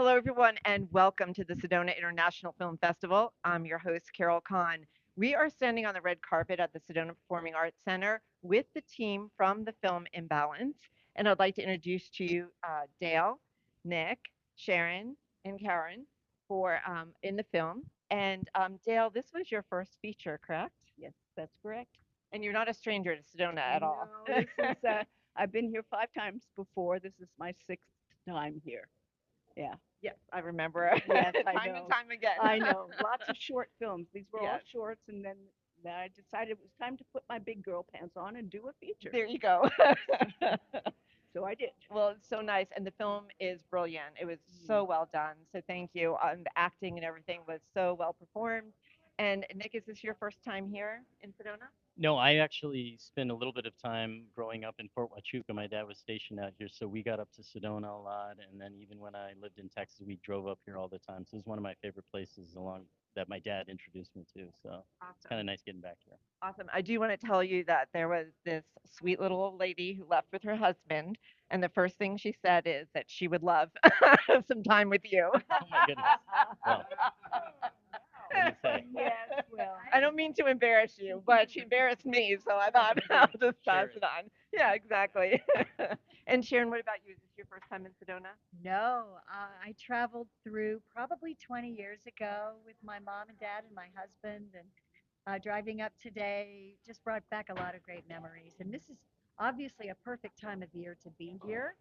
Hello, everyone, and welcome to the Sedona International Film Festival. I'm your host, Carol Kahn. We are standing on the red carpet at the Sedona Performing Arts Center with the team from the film Imbalance. And I'd like to introduce to you Dale, Nick, Sharon, and Karen for in the film. And Dale, this was your first feature, correct? Yes, that's correct. And you're not a stranger to Sedona at all. No, this is, I've been here 5 times before. This is my sixth time here. Yeah. Yes, I remember Yes, I time and know. time again. I know. Lots of short films. These were all Yes. shorts, and then I decided it was time to put my big girl pants on and do a feature. There you go. So I did. Well, it's so nice, and the film is brilliant. It was Mm. so well done. So thank you. The acting and everything was so well performed. And Nick, is this your first time here in Sedona? No, I actually spent a little bit of time growing up in Fort Huachuca. My dad was stationed out here, so we got up to Sedona a lot. And then even when I lived in Texas, we drove up here all the time. So it was one of my favorite places along that my dad introduced me to. So it's kind of Awesome. nice getting back here. Awesome. I do want to tell you that there was this sweet little old lady who left with her husband, and the first thing she said is that she would love some time with you. Oh my goodness. Well, what do you say? Yes, well, I don't mean to embarrass you, but she embarrassed me, so I thought I'll just pass Sure. it on. Yeah, exactly. And Sharon, what about you? Is this your first time in Sedona? No, I traveled through probably 20 years ago with my mom and dad and my husband, and driving up today just brought back a lot of great memories. And this is obviously a perfect time of year to be here.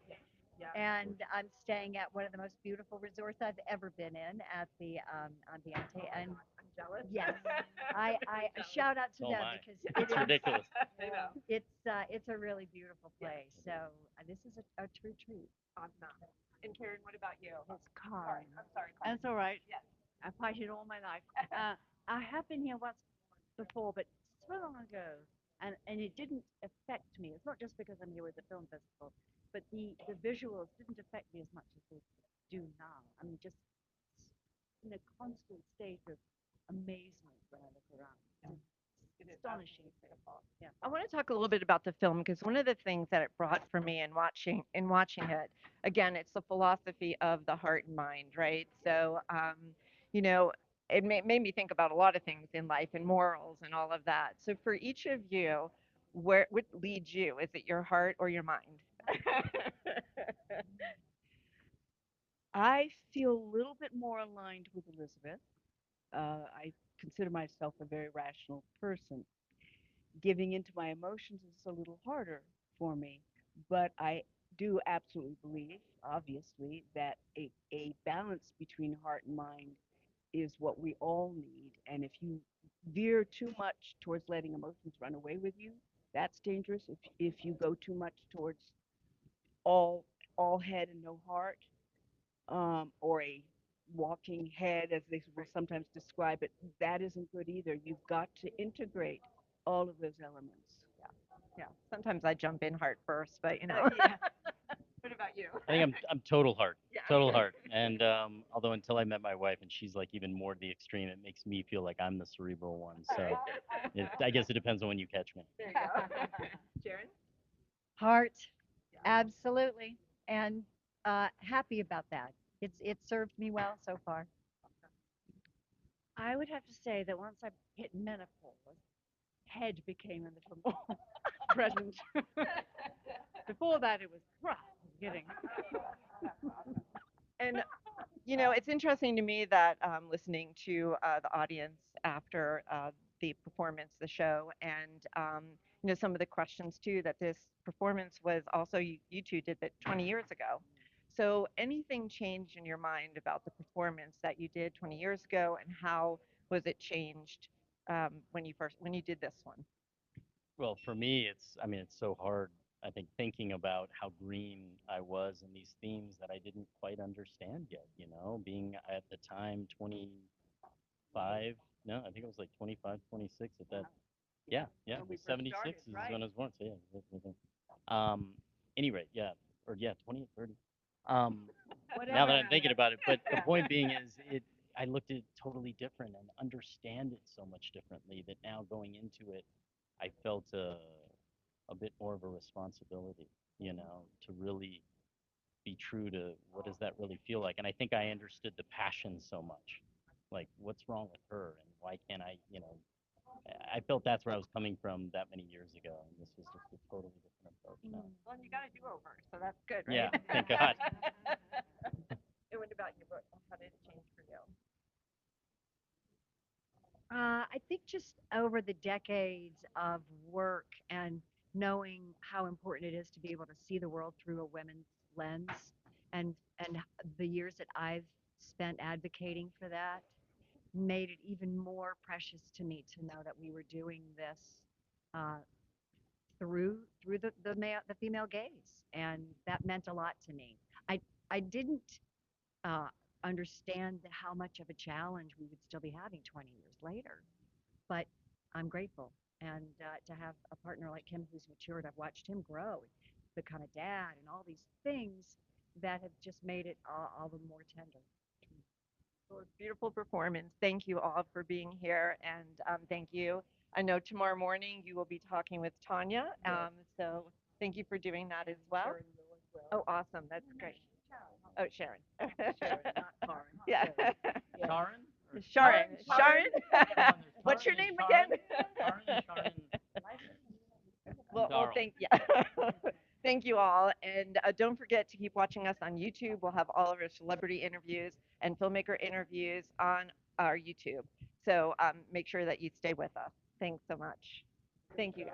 Yeah. And I'm staying at one of the most beautiful resorts I've ever been in at the Ambiente. And I'm jealous. yes, I shout out to So am them I. because It's ridiculous. I know. it's a really beautiful place. So this is a true treat. Awesome. And Karen, what about you? it's Carl. Sorry, I'm sorry, Carmen. That's all right. Yes. I've fighted all my life. I have been here once before, but so long ago, and it didn't affect me. It's not just because I'm here with the film festival, but the visuals didn't affect me as much as they do now. I mean, just in a constant state of amazement when I look around. It is Astonishing. absolutely beautiful. Yeah. I want to talk a little bit about the film because one of the things that it brought for me in watching it, again, it's the philosophy of the heart and mind, right? So, you know, it made me think about a lot of things in life and morals and all of that. So, for each of you, where what leads you? Is it your heart or your mind? I feel a little bit more aligned with Elizabeth. I consider myself a very rational person. Giving into my emotions is a little harder for me, but I do absolutely believe, obviously, that a balance between heart and mind is what we all need. And if you veer too much towards letting emotions run away with you, that's dangerous. If you go too much towards all all head and no heart, or a walking head, as they will sometimes describe it, that isn't good either. You've got to integrate all of those elements. Yeah. Sometimes I jump in heart first, but Yeah. what about you? I think I'm total heart, Yeah. total heart. And although until I met my wife and she's like even more to the extreme, it makes me feel like I'm the cerebral one. So I guess it depends on when you catch me. There you go. Sharon? Heart, Yeah. absolutely, and happy about that. It's served me well so far. I would have to say that once I hit menopause, head became a little more present. Before that, it was, "Rah," kidding. And it's interesting to me that listening to the audience after the performance, the show, and some of the questions too. That this performance was also you two did it 20 years ago. So anything changed in your mind about the performance that you did 20 years ago, and how was it changed when you did this one? Well, for me, I mean, it's so hard. I think thinking about how green I was in these themes that I didn't quite understand yet, being at the time 25, no, I think it was like 25, 26 at that. Yeah, yeah, When it we was first 76 started, is right? when I was born. So yeah, um, any rate, yeah, or yeah, 20 30. Um, now Whatever. that I'm thinking about it, but the point being is I looked at it totally different and understand it so much differently that now going into it, I felt a bit more of a responsibility, to really be true to what does that really feel like. And I think I understood the passion so much. Like, what's wrong with her, and why can't I? I felt that's where I was coming from that many years ago, and this was just a totally different approach now. Well, you got a do-over, so that's good, right? Yeah, thank God. And what about you? How did it change for you? I think just over the decades of work and knowing how important it is to be able to see the world through a women's lens, and the years that I've spent advocating for that made it even more precious to me to know that we were doing this uh, through the female gaze, and that meant a lot to me. I didn't uh, understand how much of a challenge we would still be having 20 years later, but I'm grateful. And to have a partner like him who's matured, I've watched him grow, become a dad, and all these things that have just made it all the more tender. Well, it's a beautiful performance. Thank you all for being here, and thank you. I know tomorrow morning you will be talking with Tanya, Yes. so thank you for doing that as And well. Sharon will as well. Oh, awesome. That's great. Oh, Sharon. Sharon, not Karen. Yeah. Sharon. Yes. Sharon? Or Sharon. Sharon? Sharon. Come on, there's What's your Taran name and again? Sharon. Taran and Sharon Well, Darrell. thank yeah. Thank you all, and don't forget to keep watching us on YouTube. We'll have all of our celebrity interviews and filmmaker interviews on our YouTube. So make sure that you stay with us. Thanks so much. Thank you, guys.